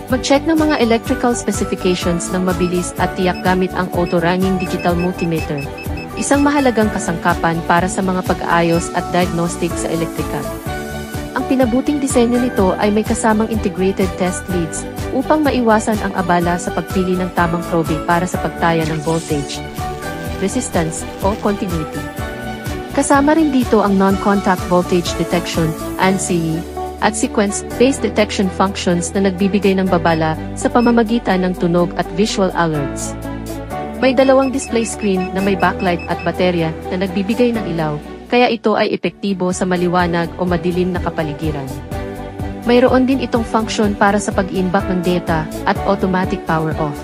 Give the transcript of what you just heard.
Mag-check ng mga electrical specifications ng mabilis at tiyak gamit ang auto-running digital multimeter. Isang mahalagang kasangkapan para sa mga pag-aayos at diagnostic sa elektrikal. Ang pinabuting disenyo nito ay may kasamang integrated test leads upang maiwasan ang abala sa pagpili ng tamang probe para sa pagtaya ng voltage, resistance, o continuity. Kasama rin dito ang non-contact voltage detection, (NCV), at sequence-based detection functions na nagbibigay ng babala sa pamamagitan ng tunog at visual alerts. May dalawang display screen na may backlight at baterya na nagbibigay ng ilaw, kaya ito ay epektibo sa maliwanag o madilim na kapaligiran. Mayroon din itong function para sa pag-imbak ng data at automatic power off.